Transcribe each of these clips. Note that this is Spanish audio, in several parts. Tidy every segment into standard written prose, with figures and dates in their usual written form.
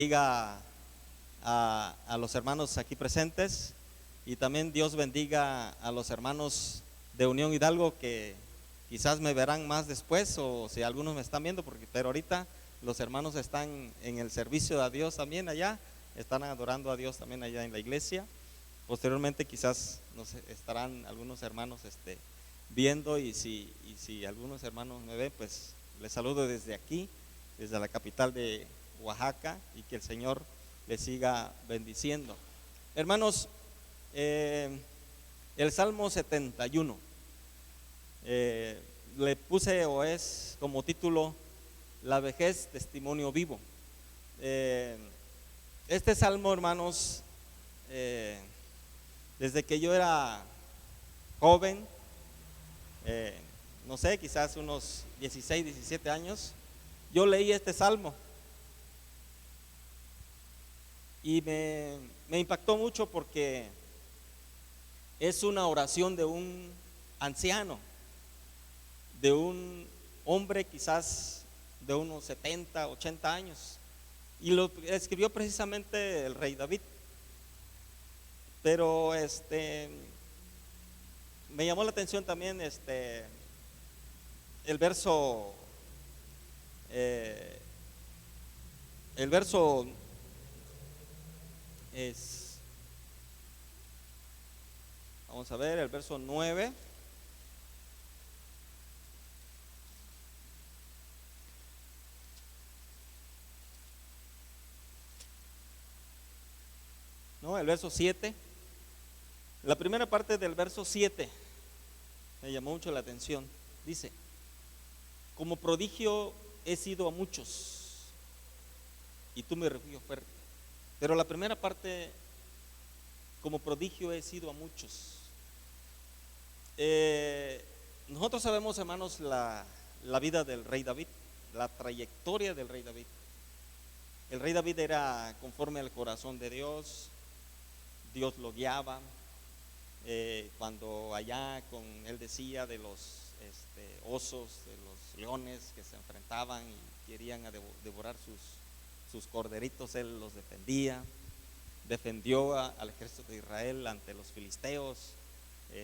bendiga a los hermanos aquí presentes y también Dios bendiga a los hermanos de Unión Hidalgo que quizás me verán más después o si algunos me están viendo, pero ahorita los hermanos están en el servicio a Dios también allá, están adorando a Dios también allá en la iglesia. Posteriormente quizás nos estarán algunos hermanos viendo y si algunos hermanos me ven, pues les saludo desde aquí, desde la capital de Oaxaca, y que el Señor les siga bendiciendo. Hermanos, el Salmo 71 le puse o es como título La vejez, testimonio vivo. Este salmo, hermanos, desde que yo era joven, no sé, quizás unos 16, 17 años, yo leí este salmo y me impactó mucho porque es una oración de un anciano, de un hombre quizás de unos 70, 80 años, y lo escribió precisamente el rey David. Pero me llamó la atención también el verso el verso es, vamos a ver, el verso 9. No, el verso 7. La primera parte del verso 7 me llamó mucho la atención. Dice: como prodigio he sido a muchos, y tú mi refugio fuerte. Pero la primera parte, como prodigio he sido a muchos. Nosotros sabemos, hermanos, la vida del rey David, la trayectoria del rey David. El rey David era conforme al corazón de Dios. Dios lo guiaba. Cuando allá con él decía de los osos, de los leones que se enfrentaban y querían devorar sus corderitos, él los defendía. Defendió al ejército de Israel ante los filisteos,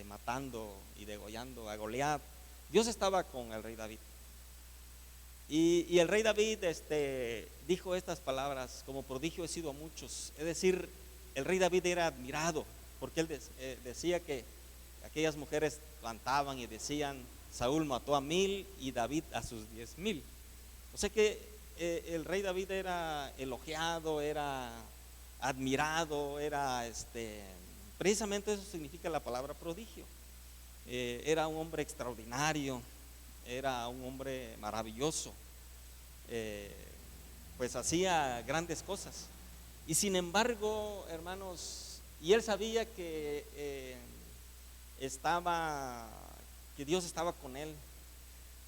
matando y degollando a Goliat. Dios estaba con el rey David. Y el rey David dijo estas palabras: como prodigio he sido a muchos. Es decir, el rey David era admirado porque él decía que aquellas mujeres cantaban y decían: Saúl mató a 1000 y David a sus 10,000. O sea que el rey David era elogiado, era admirado, era precisamente eso significa la palabra prodigio. Era un hombre extraordinario, era un hombre maravilloso, pues hacía grandes cosas. Y sin embargo, hermanos, y él sabía que que Dios estaba con él,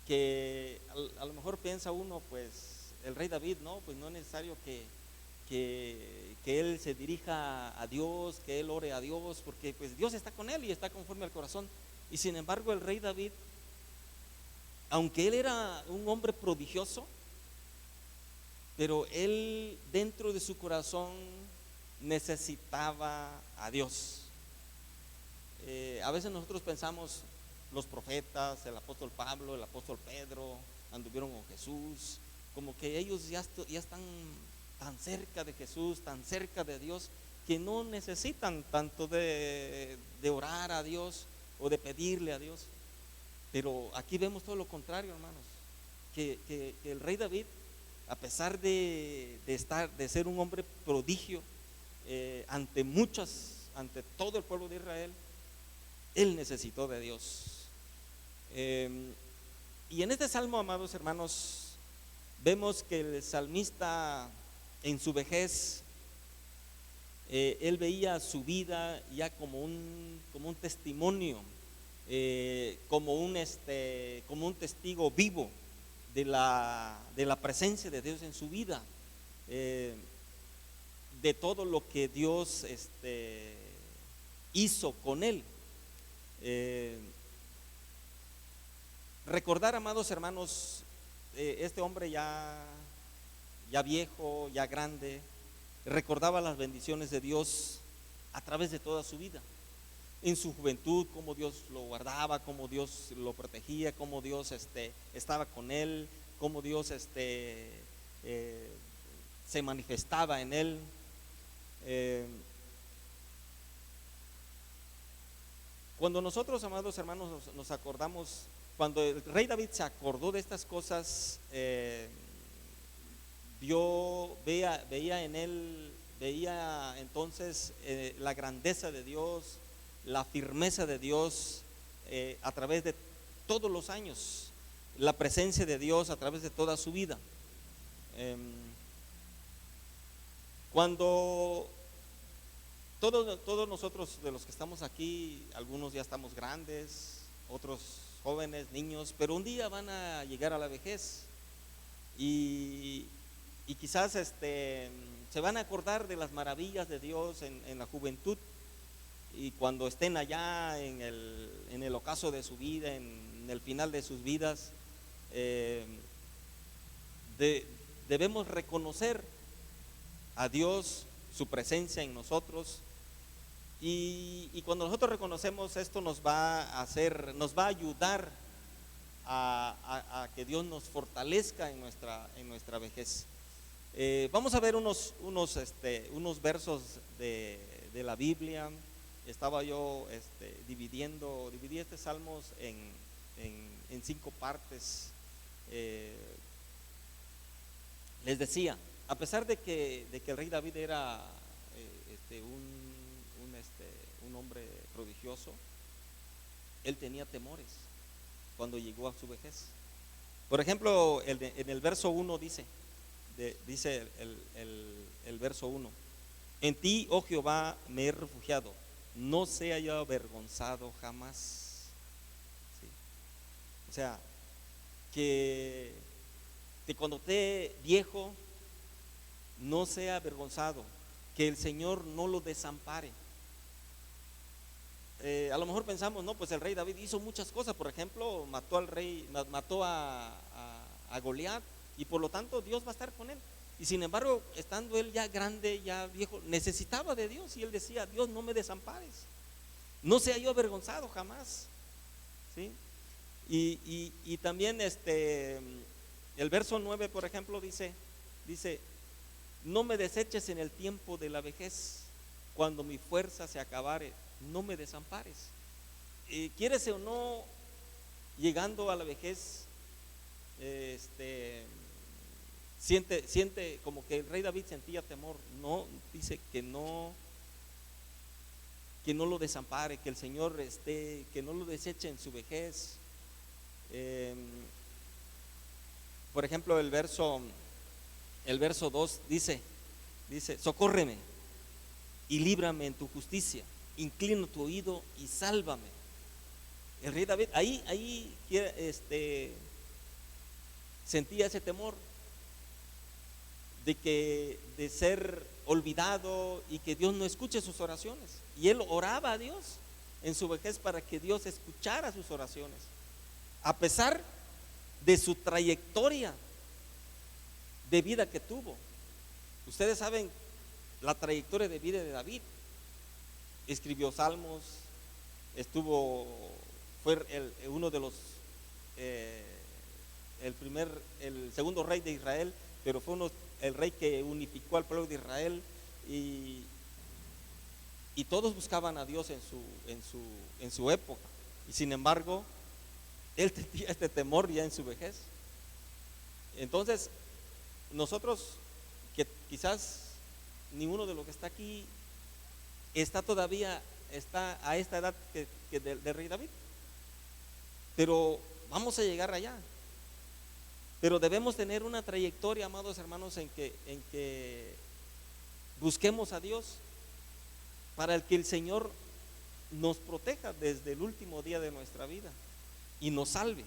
que a lo mejor piensa uno, pues el rey David, no, pues no es necesario que él se dirija a Dios, que él ore a Dios, porque pues Dios está con él y está conforme al corazón. Y sin embargo el rey David, aunque él era un hombre prodigioso, pero él dentro de su corazón necesitaba a Dios. A veces nosotros pensamos, los profetas, el apóstol Pablo, el apóstol Pedro, anduvieron con Jesús, como que ellos ya están tan cerca de Jesús, tan cerca de Dios, que no necesitan tanto de orar a Dios o de pedirle a Dios. Pero aquí vemos todo lo contrario, hermanos, que el rey David, a pesar de ser un hombre prodigio ante todo el pueblo de Israel, él necesitó de Dios. Y en este salmo, amados hermanos, vemos que el salmista en su vejez, él veía su vida ya como un testimonio, como un testigo vivo de la presencia de Dios en su vida, de todo lo que Dios hizo con él. Recordar, amados hermanos, este hombre ya viejo, ya grande, recordaba las bendiciones de Dios a través de toda su vida. En su juventud, cómo Dios lo guardaba, cómo Dios lo protegía, cómo Dios estaba con él, cómo Dios se manifestaba en él. Cuando nosotros, amados hermanos, nos acordamos, cuando el rey David se acordó de estas cosas, veía en él, veía entonces la grandeza de Dios, la firmeza de Dios a través de todos los años, la presencia de Dios a través de toda su vida. Cuando todos nosotros de los que estamos aquí, algunos ya estamos grandes, otros jóvenes, niños, pero un día van a llegar a la vejez y quizás se van a acordar de las maravillas de Dios en la juventud, y cuando estén allá en el ocaso de su vida, en el final de sus vidas, debemos reconocer a Dios, su presencia en nosotros, y cuando nosotros reconocemos esto nos va a ayudar a que Dios nos fortalezca en nuestra vejez. Vamos a ver unos versos de la Biblia. Estaba yo dividí este Salmos en 5 partes. Les decía, a pesar de que el rey David era un hombre prodigioso, él tenía temores cuando llegó a su vejez. Por ejemplo, en el verso 1 dice el verso 1: en ti, oh Jehová, me he refugiado, no sea yo avergonzado jamás. ¿Sí? O sea, que cuando esté viejo no sea avergonzado, que el Señor no lo desampare. A lo mejor pensamos, no, pues el rey David hizo muchas cosas. Por ejemplo, mató a Goliat, y por lo tanto Dios va a estar con él. Y sin embargo, estando él ya grande, ya viejo, necesitaba de Dios, y él decía: Dios, no me desampares, no sea yo avergonzado jamás. ¿Sí? Y también el verso 9, por ejemplo, dice: no me deseches en el tiempo de la vejez, cuando mi fuerza se acabare, no me desampares. Quieres o no, llegando a la vejez, siente como que el rey David sentía temor. No, dice que no lo desampare, que el Señor que no lo deseche en su vejez. Por ejemplo, el verso 2 dice: socórreme y líbrame en tu justicia, inclina tu oído y sálvame. El rey David ahí sentía ese temor de ser olvidado y que Dios no escuche sus oraciones, y él oraba a Dios en su vejez para que Dios escuchara sus oraciones, a pesar de su trayectoria de vida que tuvo. Ustedes saben la trayectoria de vida de David. Escribió salmos, fue uno de los el segundo rey de Israel, pero fue el rey que unificó al pueblo de Israel, y todos buscaban a Dios en su época, y sin embargo él tenía este temor ya en su vejez. Entonces, nosotros, que quizás ninguno de los que está aquí está a esta edad que del rey David, pero vamos a llegar allá. Pero debemos tener una trayectoria, amados hermanos, en que busquemos a Dios, para que el Señor nos proteja desde el último día de nuestra vida y nos salve.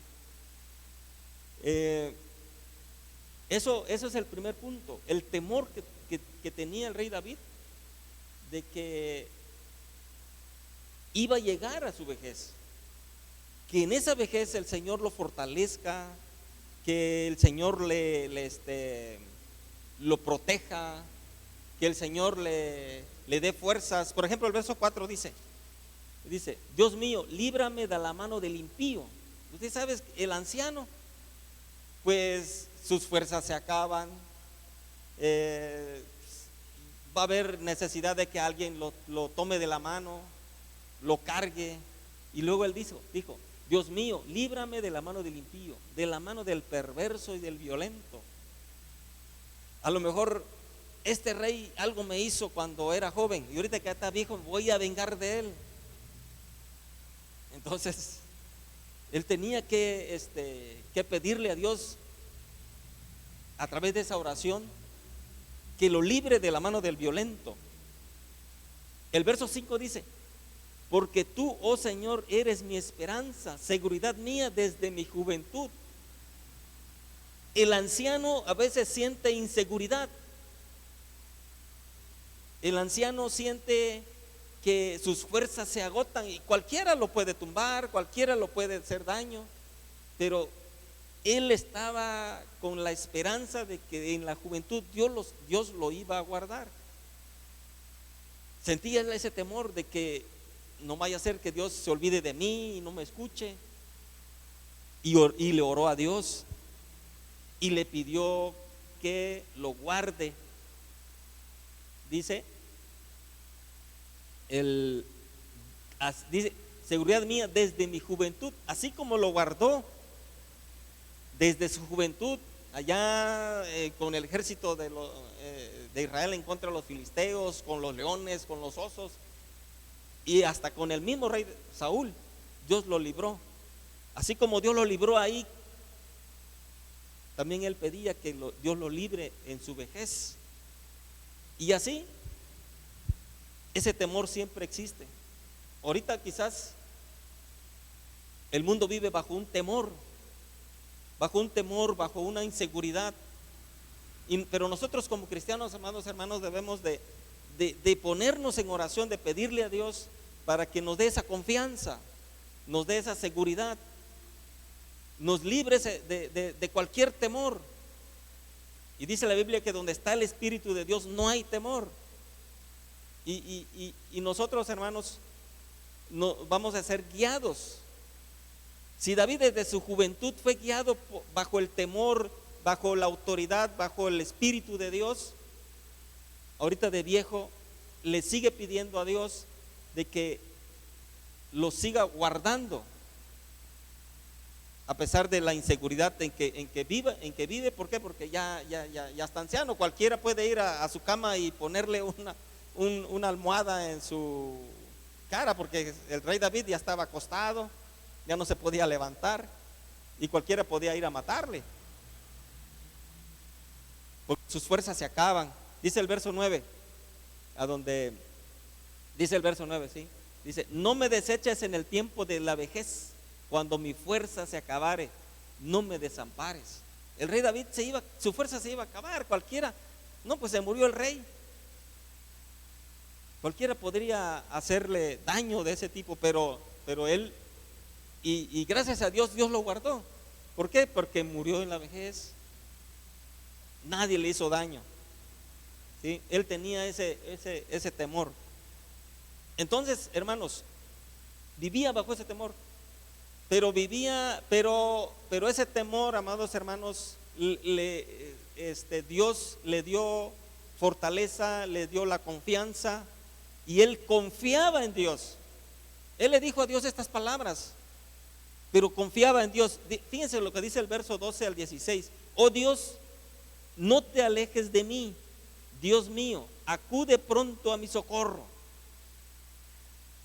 Eso es el primer punto, el temor que tenía el rey David de que iba a llegar a su vejez, que en esa vejez el Señor lo fortalezca, que el Señor lo proteja, que el Señor le dé fuerzas. Por ejemplo, el verso 4 dice, Dios mío, líbrame de la mano del impío. Usted sabe, el anciano, pues sus fuerzas se acaban, va a haber necesidad de que alguien lo tome de la mano, lo cargue. Y luego él dijo, Dios mío, líbrame de la mano del impío, de la mano del perverso y del violento. A lo mejor este rey algo me hizo cuando era joven y ahorita que está viejo voy a vengar de él. Entonces él tenía que pedirle a Dios a través de esa oración que lo libre de la mano del violento. El verso 5 dice, porque tú, oh Señor, eres mi esperanza, seguridad mía desde mi juventud. El anciano a veces siente inseguridad. El anciano siente que sus fuerzas se agotan y cualquiera lo puede tumbar, cualquiera lo puede hacer daño, pero él estaba con la esperanza de que en la juventud Dios lo iba a guardar. Sentía ese temor de que no vaya a ser que Dios se olvide de mí y no me escuche, y le oró a Dios y le pidió que lo guarde. Dice, seguridad mía desde mi juventud, así como lo guardó desde su juventud allá con el ejército de Israel en contra de los filisteos, con los leones, con los osos, y hasta con el mismo rey Saúl. Dios lo libró. Así como Dios lo libró ahí, también él pedía que Dios lo libre en su vejez. Y así ese temor siempre existe. Ahorita quizás el mundo vive bajo un temor, bajo una inseguridad. Pero nosotros como cristianos, amados hermanos, debemos de ponernos en oración, de pedirle a Dios para que nos dé esa confianza, nos dé esa seguridad, nos libre de cualquier temor. Y dice la Biblia que donde está el Espíritu de Dios no hay temor. Y nosotros, hermanos, vamos a ser guiados. Si David desde su juventud fue guiado bajo el temor, bajo la autoridad, bajo el Espíritu de Dios, ahorita de viejo le sigue pidiendo a Dios de que lo siga guardando a pesar de la inseguridad en que vive. ¿Por qué? Porque ya está anciano. Cualquiera puede ir a su cama y ponerle una almohada en su cara, porque el rey David ya estaba acostado, ya no se podía levantar y cualquiera podía ir a matarle, porque sus fuerzas se acaban. Dice el verso 9, ¿sí? Dice, no me deseches en el tiempo de la vejez, cuando mi fuerza se acabare, no me desampares. El rey David su fuerza se iba a acabar, cualquiera, no, pues se murió el rey. Cualquiera podría hacerle daño de ese tipo, pero él, y gracias a Dios, Dios lo guardó. ¿Por qué? Porque murió en la vejez. Nadie le hizo daño, ¿sí? Él tenía ese temor. Entonces, hermanos, vivía bajo ese temor, pero ese temor, amados hermanos, Dios le dio fortaleza, le dio la confianza, y él confiaba en Dios. Él le dijo a Dios estas palabras, pero confiaba en Dios. Fíjense lo que dice el verso 12 al 16. Oh Dios, no te alejes de mí, Dios mío, acude pronto a mi socorro.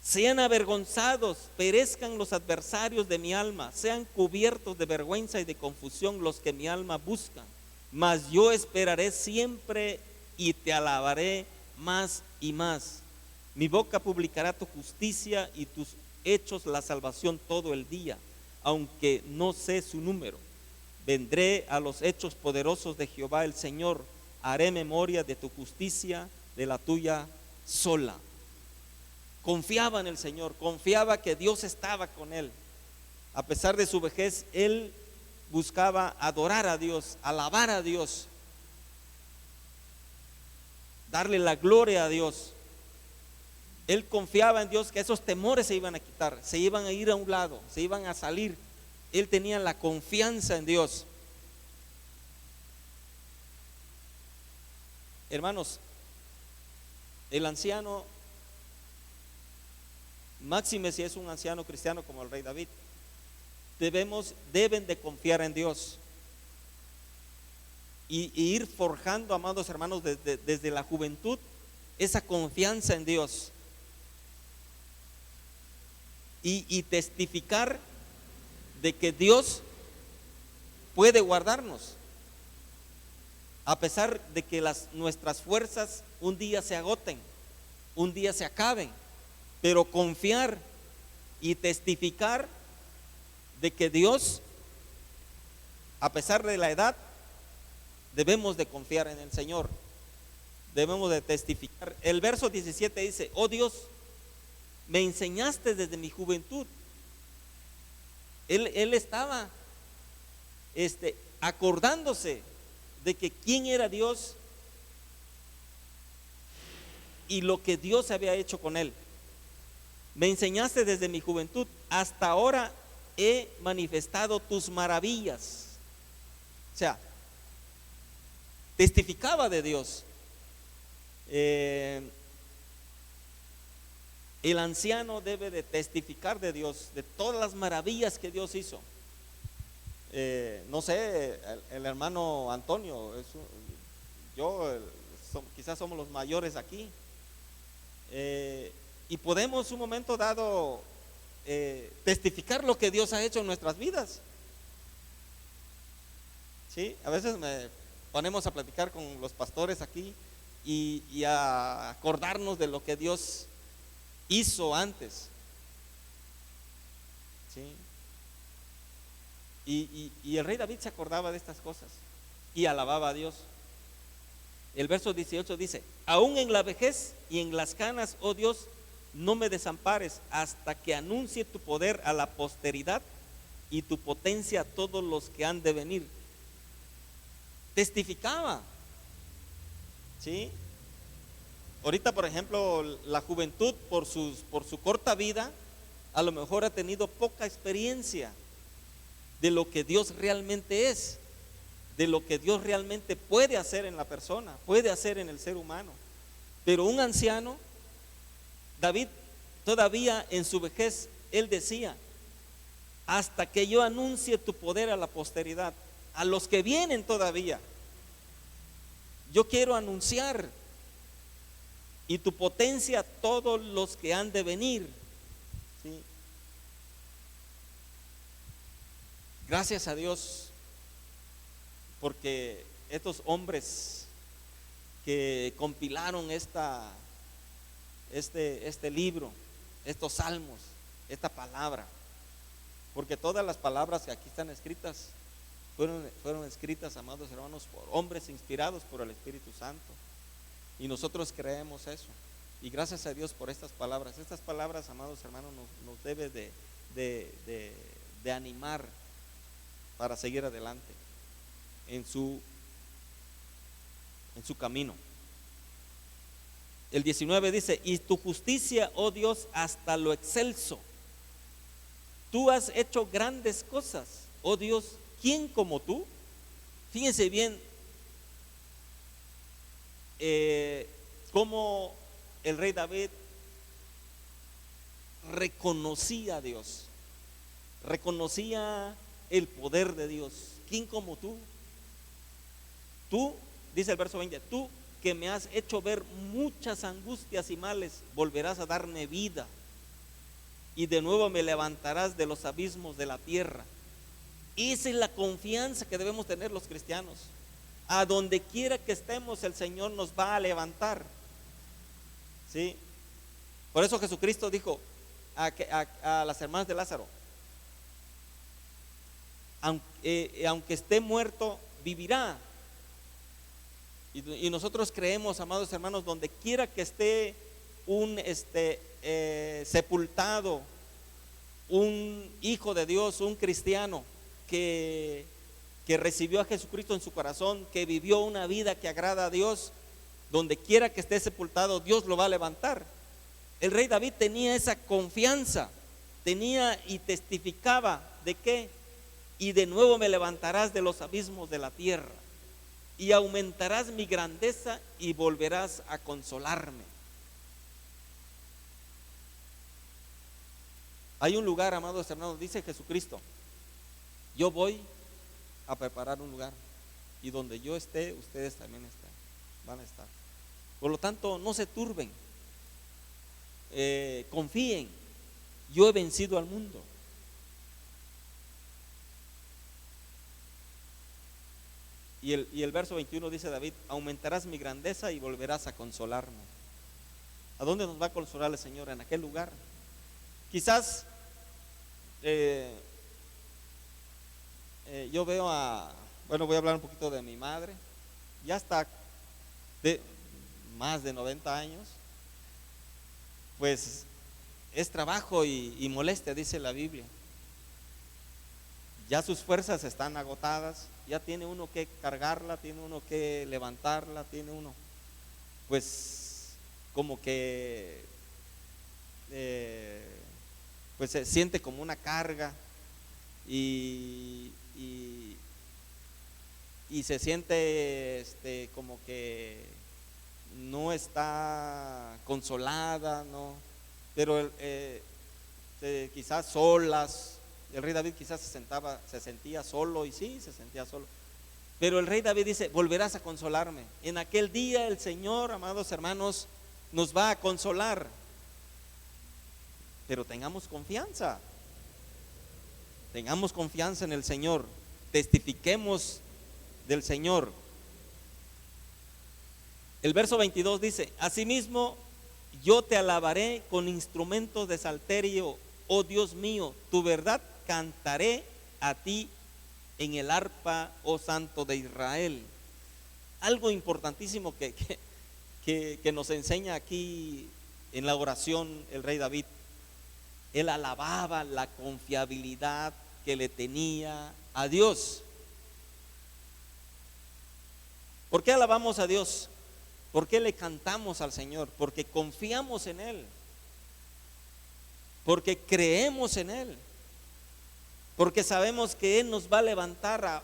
Sean avergonzados, perezcan los adversarios de mi alma, sean cubiertos de vergüenza y de confusión los que mi alma buscan. Mas yo esperaré siempre y te alabaré más y más. Mi boca publicará tu justicia y tus hechos la salvación todo el día, aunque no sé su número. Vendré a los hechos poderosos de Jehová el Señor, haré memoria de tu justicia, de la tuya sola. Confiaba en el Señor, confiaba que Dios estaba con él. A pesar de su vejez, él buscaba adorar a Dios, alabar a Dios. darle la gloria a Dios. Él confiaba en Dios que esos temores se iban a quitar, se iban a ir a un lado, se iban a salir. Él tenía la confianza en Dios. Hermanos, el anciano, máxime si es un anciano cristiano como el rey David, deben de confiar en Dios y ir forjando, amados hermanos, desde la juventud, esa confianza en Dios y testificar de que Dios puede guardarnos a pesar de que nuestras fuerzas un día se agoten, un día se acaben, pero confiar y testificar de que Dios, a pesar de la edad, debemos de confiar en el Señor, debemos de testificar. El verso 17 dice: oh Dios, me enseñaste desde mi juventud. Él estaba acordándose de que quién era Dios y lo que Dios había hecho con él. Me enseñaste desde mi juventud, hasta ahora he manifestado tus maravillas. O sea, testificaba de Dios. El anciano debe de testificar de Dios, de todas las maravillas que Dios hizo. No sé, el hermano Antonio, quizás somos los mayores aquí, y podemos un momento dado testificar lo que Dios ha hecho en nuestras vidas. ¿Sí? A veces ponemos a platicar con los pastores aquí y a acordarnos de lo que Dios hizo antes. ¿Sí? Y el rey David se acordaba de estas cosas y alababa a Dios. El verso 18 dice: aún en la vejez y en las canas, oh Dios, no me desampares hasta que anuncie tu poder a la posteridad y tu potencia a todos los que han de venir. Testificaba. ¿Sí? Ahorita, por ejemplo, la juventud por su corta vida a lo mejor ha tenido poca experiencia de lo que Dios realmente es, de lo que Dios realmente puede hacer en la persona, puede hacer en el ser humano. Pero un anciano, David, todavía en su vejez, él decía: hasta que yo anuncie tu poder a la posteridad, a los que vienen todavía, yo quiero anunciar, y tu potencia a todos los que han de venir. ¿Sí? Gracias a Dios, porque estos hombres que compilaron este libro, estos salmos, esta palabra, porque todas las palabras que aquí están escritas fueron escritas, amados hermanos, por hombres inspirados por el Espíritu Santo, y nosotros creemos eso. Y gracias a Dios por estas palabras, amados hermanos, nos debe de animar para seguir adelante en su camino. El 19 dice: y tu justicia, oh Dios, hasta lo excelso. Tú has hecho grandes cosas, oh Dios, ¿quién como tú? Fíjense bien cómo el rey David reconocía a Dios, reconocía el poder de Dios. ¿Quién como tú? Tú, dice el verso 20, tú que me has hecho ver muchas angustias y males, volverás a darme vida y de nuevo me levantarás de los abismos de la tierra. Esa es la confianza que debemos tener los cristianos. A donde quiera que estemos, el Señor nos va a levantar. ¿Sí? Por eso Jesucristo dijo a las hermanas de Lázaro: aunque esté muerto, vivirá. Y nosotros creemos, amados hermanos, donde quiera que esté un sepultado, un hijo de Dios, un cristiano que recibió a Jesucristo en su corazón, que vivió una vida que agrada a Dios, donde quiera que esté sepultado, Dios lo va a levantar. El rey David tenía esa confianza, tenía y testificaba de qué, y de nuevo me levantarás de los abismos de la tierra, y aumentarás mi grandeza y volverás a consolarme. Hay un lugar, amados hermanos, dice Jesucristo: yo voy a preparar un lugar, y donde yo esté, ustedes también van a estar. Por lo tanto, no se turben, confíen, yo he vencido al mundo. Y el verso 21 dice David: aumentarás mi grandeza y volverás a consolarme. ¿A dónde nos va a consolar el Señor? En aquel lugar. Quizás yo veo voy a hablar un poquito de mi madre. Ya está de más de 90 años. Pues es trabajo y molestia, dice la Biblia. Ya sus fuerzas están agotadas, ya tiene uno que cargarla, tiene uno que levantarla, tiene uno, pues como que pues se siente como una carga y se siente como que no está consolada, no, pero quizás solas. El rey David quizás se sentía solo, y sí, se sentía solo. Pero el rey David dice: volverás a consolarme. En aquel día el Señor, amados hermanos, nos va a consolar. Pero tengamos confianza en el Señor, testifiquemos del Señor. El verso 22 dice: asimismo yo te alabaré con instrumentos de salterio, oh Dios mío, tu verdad cantaré a ti en el arpa, oh Santo de Israel. Algo importantísimo que nos enseña aquí en la oración el rey David. Él alababa la confiabilidad que le tenía a Dios. ¿Por qué alabamos a Dios? ¿Por qué le cantamos al Señor? Porque confiamos en Él, porque creemos en Él, porque sabemos que Él nos va a levantar.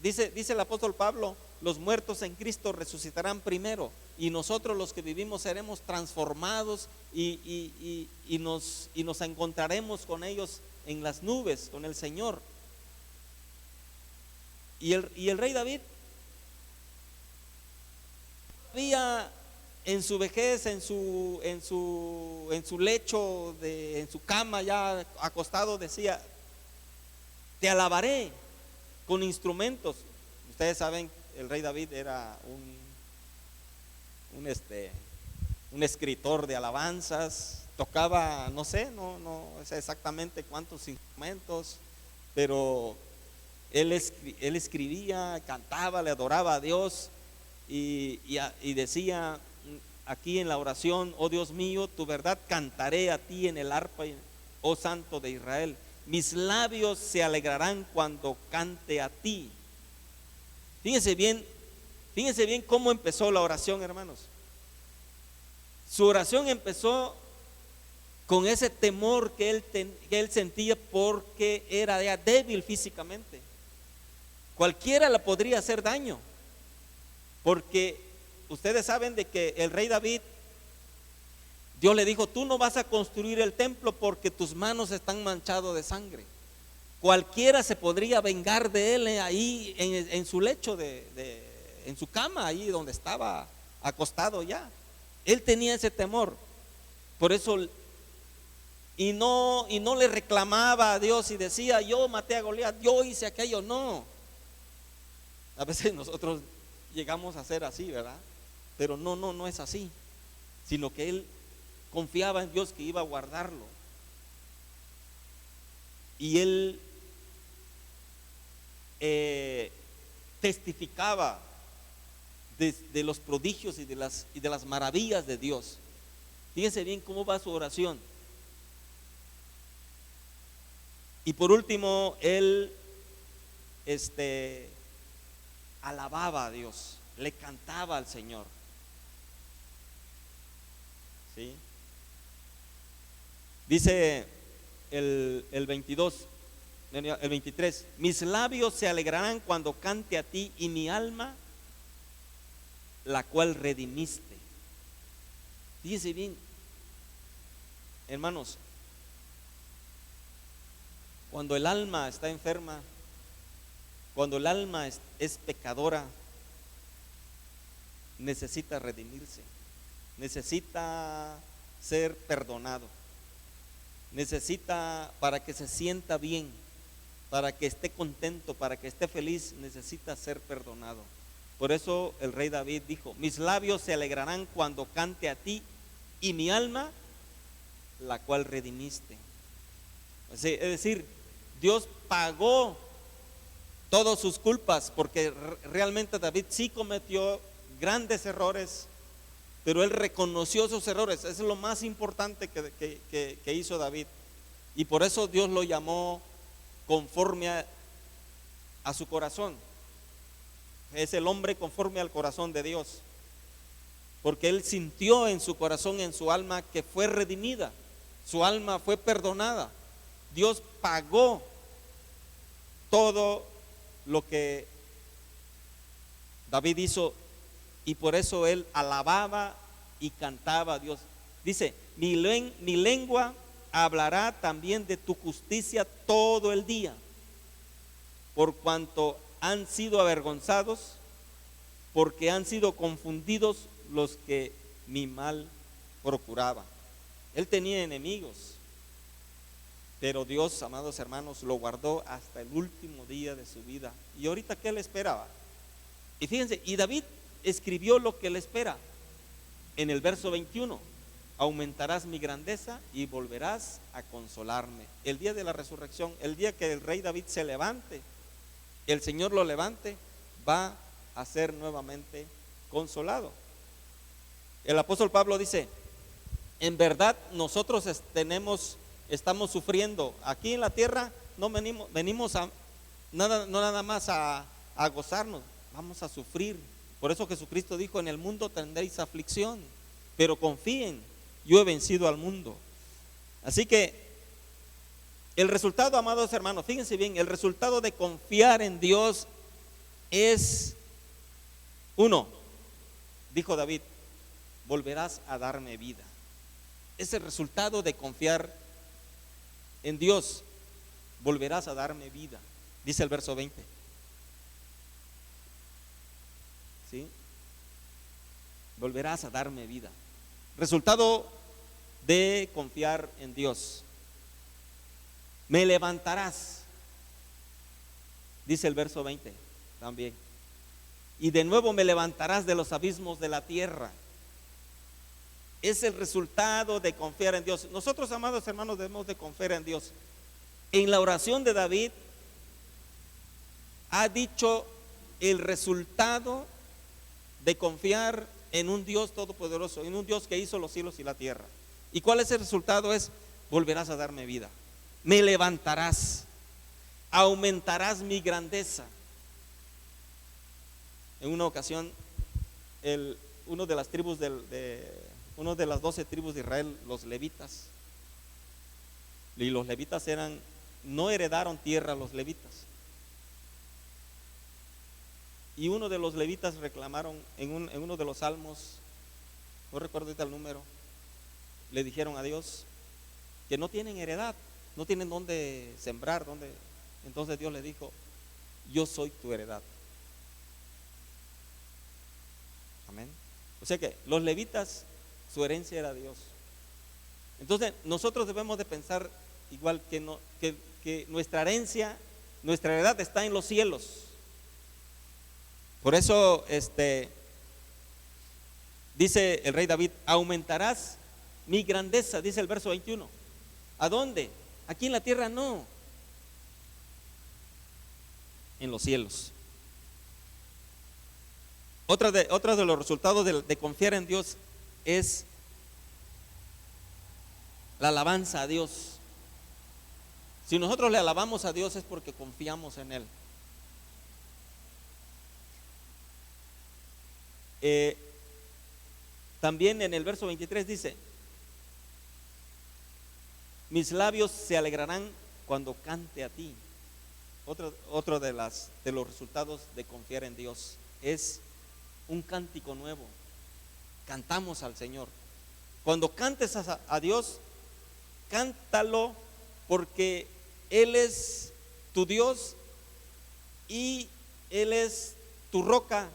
Dice el apóstol Pablo: los muertos en Cristo resucitarán primero, y nosotros los que vivimos seremos transformados y nos encontraremos con ellos en las nubes, con el Señor. Y el rey David todavía en su vejez, en su lecho, en su cama ya acostado, decía: te alabaré con instrumentos. Ustedes saben, el rey David era un escritor de alabanzas, tocaba, no sé exactamente cuántos instrumentos, pero él escribía, cantaba, le adoraba a Dios y decía aquí en la oración: oh Dios mío, tu verdad cantaré a ti en el arpa, oh Santo de Israel. Mis labios se alegrarán cuando cante a ti. Fíjense bien cómo empezó la oración, hermanos. Su oración empezó con ese temor que él sentía, porque era ya débil físicamente. Cualquiera le podría hacer daño, porque ustedes saben de que el rey David, Dios le dijo: tú no vas a construir el templo porque tus manos están manchadas de sangre. Cualquiera se podría vengar de él ahí en su lecho, en su cama, ahí donde estaba acostado ya. Él tenía ese temor. Por eso, y no le reclamaba a Dios y decía: yo maté a Goliat, yo hice aquello. No. A veces nosotros llegamos a ser así, ¿verdad? Pero no es así, sino que él confiaba en Dios, que iba a guardarlo. Y él testificaba de los prodigios y de las maravillas de Dios. Fíjense bien cómo va su oración. Y por último, él alababa a Dios, le cantaba al Señor. ¿sí? Dice el 22, el 23, mis labios se alegrarán cuando cante a ti, y mi alma, la cual redimiste. Fíjese bien, hermanos, cuando el alma está enferma, cuando el alma es pecadora, necesita redimirse, necesita ser perdonado, necesita, para que se sienta bien, para que esté contento, para que esté feliz, necesita ser perdonado. Por eso el rey David dijo, mis labios se alegrarán cuando cante a ti, y mi alma, la cual redimiste. Es decir, Dios pagó todas sus culpas, porque realmente David sí cometió grandes errores, pero él reconoció sus errores. Eso es lo más importante que hizo David, y por eso Dios lo llamó conforme a su corazón. Es el hombre conforme al corazón de Dios, porque él sintió en su corazón, en su alma, que fue redimida, su alma fue perdonada. Dios pagó todo lo que David hizo, y por eso él alababa y cantaba a Dios. Dice, mi lengua hablará también de tu justicia todo el día, por cuanto han sido avergonzados, porque han sido confundidos los que mi mal procuraba. Él tenía enemigos, pero Dios, amados hermanos, lo guardó hasta el último día de su vida. Y ahorita, ¿qué le esperaba? Y fíjense, y David escribió lo que le espera en el verso 21. Aumentarás mi grandeza y volverás a consolarme. El día de la resurrección, el día que el rey David se levante, el Señor lo levante, va a ser nuevamente consolado. El apóstol Pablo dice, en verdad nosotros estamos sufriendo aquí en la tierra, no venimos a nada, no nada más a gozarnos, vamos a sufrir. Por eso Jesucristo dijo, en el mundo tendréis aflicción, pero confíen, yo he vencido al mundo. Así que el resultado, amados hermanos, fíjense bien, el resultado de confiar en Dios es, uno, dijo David, volverás a darme vida. Es el resultado de confiar en Dios, volverás a darme vida, dice el verso 20. ¿Sí? Volverás a darme vida. Resultado de confiar en Dios. Me levantarás, dice el verso 20 también. Y de nuevo me levantarás de los abismos de la tierra. Es el resultado de confiar en Dios. Nosotros, amados hermanos, debemos de confiar en Dios. En la oración de David ha dicho el resultado de confiar en un Dios todopoderoso, en un Dios que hizo los cielos y la tierra. ¿Y cuál es el resultado? Es, volverás a darme vida, me levantarás, aumentarás mi grandeza. En una ocasión, uno de las 12 tribus de Israel, los levitas, y los levitas no heredaron tierra los levitas. Y uno de los levitas reclamaron en uno de los salmos, no recuerdo ahorita el número, le dijeron a Dios que no tienen heredad, no tienen dónde sembrar, entonces Dios le dijo, yo soy tu heredad. Amén. O sea que los levitas, su herencia era Dios. Entonces nosotros debemos de pensar igual, que nuestra herencia, nuestra heredad está en los cielos. Por eso dice el rey David, aumentarás mi grandeza, dice el verso 21. ¿A dónde? Aquí en la tierra no, en los cielos. Otro de los resultados de confiar en Dios es la alabanza a Dios. Si nosotros le alabamos a Dios es porque confiamos en Él. También en el verso 23 dice, mis labios se alegrarán cuando cante a ti. Otro de los resultados de confiar en Dios es un cántico nuevo. Cantamos al Señor. Cuando cantes a Dios, cántalo porque Él es tu Dios y Él es tu roca,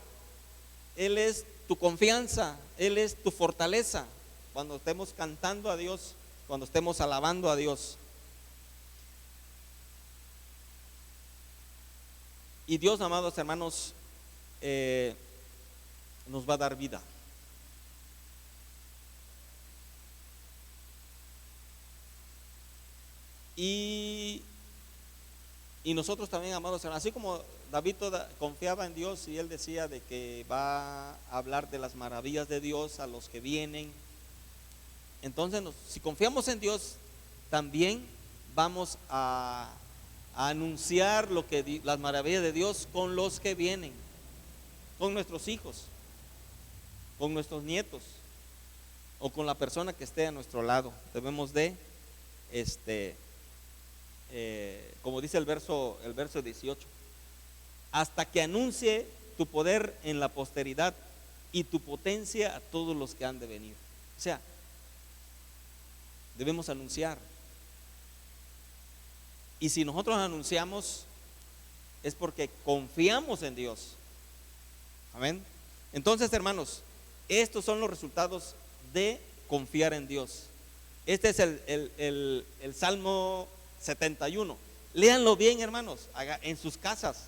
Él es tu confianza, Él es tu fortaleza. Cuando estemos cantando a Dios, cuando estemos alabando a Dios. Y Dios, amados hermanos, nos va a dar vida. Y nosotros también, amados hermanos, así como David confiaba en Dios y él decía de que va a hablar de las maravillas de Dios a los que vienen. Entonces, si confiamos en Dios, también vamos a anunciar las maravillas de Dios con los que vienen, con nuestros hijos, con nuestros nietos o con la persona que esté a nuestro lado. Debemos de como dice el verso 18, hasta que anuncie tu poder en la posteridad y tu potencia a todos los que han de venir. O sea, debemos anunciar. Y si nosotros anunciamos, es porque confiamos en Dios. Amén. Entonces, hermanos, estos son los resultados de confiar en Dios. Este es el Salmo 71. Léanlo bien, hermanos, en sus casas.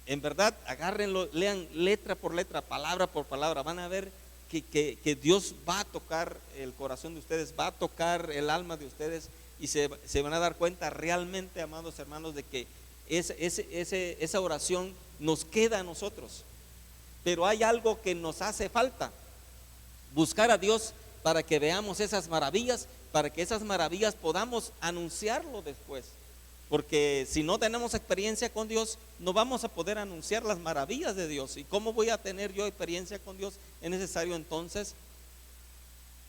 En verdad, agárrenlo, lean letra por letra, palabra por palabra. Van a ver que Dios va a tocar el corazón de ustedes, va a tocar el alma de ustedes, y se van a dar cuenta realmente, amados hermanos, de que esa oración nos queda a nosotros. Pero hay algo que nos hace falta: buscar a Dios para que veamos esas maravillas, para que esas maravillas podamos anunciarlo después. Porque si no tenemos experiencia con Dios, no vamos a poder anunciar las maravillas de Dios. ¿Y cómo voy a tener yo experiencia con Dios? Es necesario entonces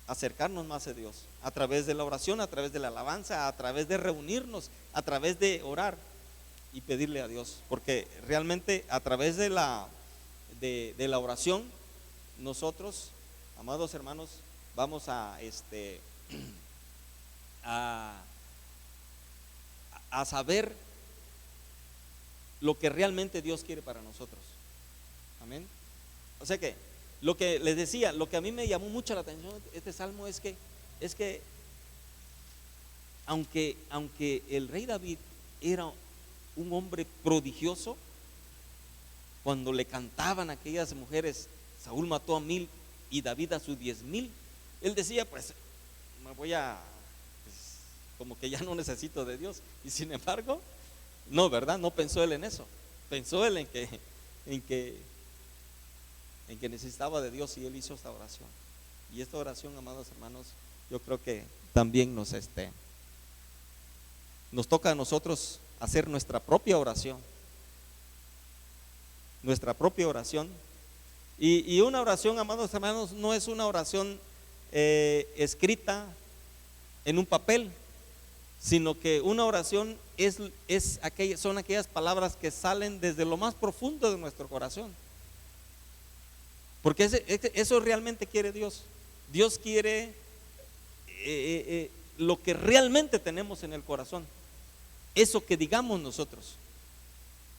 acercarnos más a Dios, a través de la oración, a través de la alabanza, a través de reunirnos, a través de orar y pedirle a Dios. Porque realmente a través de la oración, nosotros, amados hermanos, vamos a saber lo que realmente Dios quiere para nosotros. Amén. O sea que lo que les decía, lo que a mí me llamó mucho la atención de este salmo es que aunque el rey David era un hombre prodigioso, cuando le cantaban a aquellas mujeres, Saúl mató a 1000 y David a sus 10,000, él decía, pues me voy como que ya no necesito de Dios. Y sin embargo, no, ¿verdad? No pensó él en eso. Pensó él en que necesitaba de Dios, y él hizo esta oración. Y esta oración, amados hermanos, yo creo que también nos toca a nosotros hacer nuestra propia oración. Nuestra propia oración. Y una oración, amados hermanos, no es una oración escrita en un papel, sino que una oración son aquellas palabras que salen desde lo más profundo de nuestro corazón. Porque eso realmente quiere Dios. Dios quiere lo que realmente tenemos en el corazón, eso que digamos nosotros.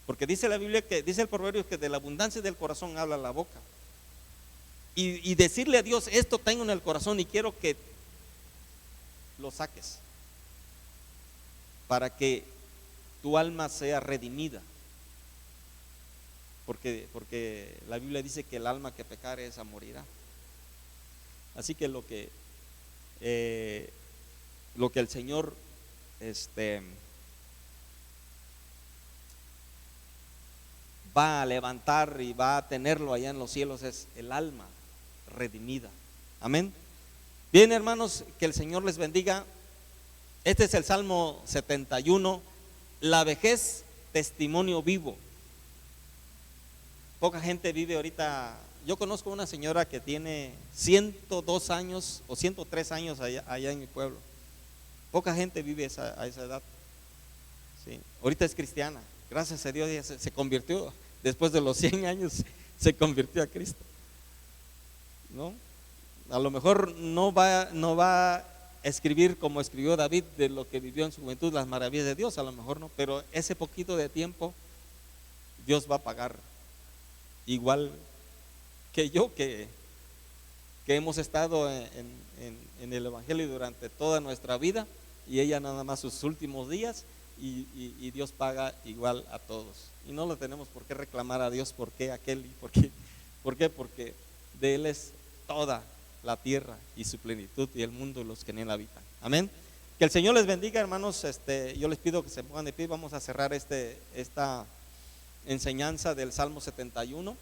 Porque dice la Biblia, dice el proverbio, que de la abundancia del corazón habla la boca. Y decirle a Dios, esto tengo en el corazón y quiero que lo saques, para que tu alma sea redimida. Porque la Biblia dice que el alma que pecare esa morirá. Así que lo que el Señor va a levantar y va a tenerlo allá en los cielos es el alma redimida. Amén. Bien, hermanos, que el Señor les bendiga. Este es el Salmo 71, la vejez, testimonio vivo. Poca gente vive ahorita. Yo conozco una señora que tiene 102 años o 103 años allá en mi pueblo. Poca gente vive a esa edad. ¿Sí? Ahorita es cristiana, gracias a Dios ella se convirtió, después de los 100 años se convirtió a Cristo, ¿no? A lo mejor no va a escribir como escribió David de lo que vivió en su juventud, las maravillas de Dios, a lo mejor no, pero ese poquito de tiempo Dios va a pagar, igual que yo, que hemos estado en el Evangelio durante toda nuestra vida, y ella nada más sus últimos días, y Dios paga igual a todos, y no lo tenemos por qué reclamar a Dios, por qué aquel, y por qué, porque de Él es toda la tierra y su plenitud, y el mundo y los que en él habitan. Amén. Que el Señor les bendiga, hermanos. Yo les pido que se pongan de pie. Vamos a cerrar esta enseñanza del Salmo 71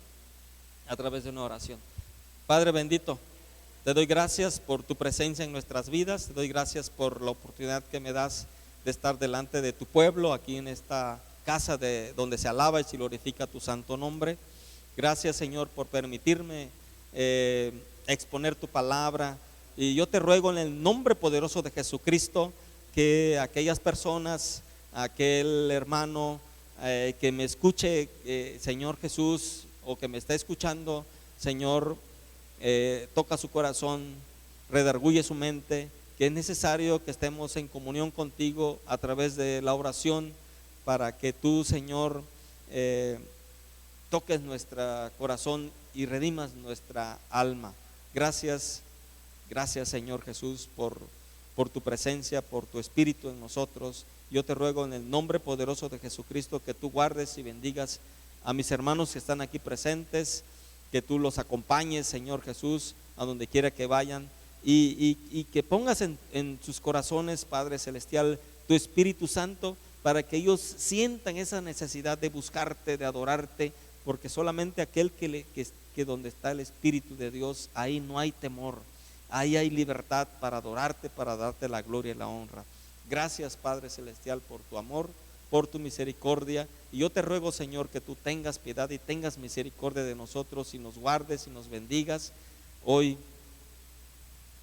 a través de una oración. Padre bendito, te doy gracias por tu presencia en nuestras vidas. Te doy gracias por la oportunidad que me das de estar delante de tu pueblo, aquí en esta casa donde se alaba y se glorifica tu santo nombre. Gracias, Señor, por permitirme exponer tu palabra, y yo te ruego en el nombre poderoso de Jesucristo que aquellas personas, aquel hermano que me escuche, Señor Jesús, o que me está escuchando, Señor, toca su corazón, redarguye su mente, que es necesario que estemos en comunión contigo a través de la oración, para que tú, Señor, toques nuestro corazón y redimas nuestra alma. Gracias, Señor Jesús, por tu presencia, por tu espíritu en nosotros. Yo te ruego en el nombre poderoso de Jesucristo que tú guardes y bendigas a mis hermanos que están aquí presentes, que tú los acompañes, Señor Jesús, a donde quiera que vayan, y que pongas en sus corazones, Padre Celestial, tu Espíritu Santo, para que ellos sientan esa necesidad de buscarte, de adorarte, porque solamente aquel que donde está el Espíritu de Dios, ahí no hay temor, ahí hay libertad para adorarte, para darte la gloria y la honra. Gracias, Padre Celestial, por tu amor, por tu misericordia, y yo te ruego, Señor, que tú tengas piedad y tengas misericordia de nosotros, y nos guardes y nos bendigas hoy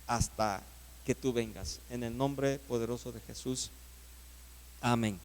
hasta que tú vengas, en el nombre poderoso de Jesús. Amén.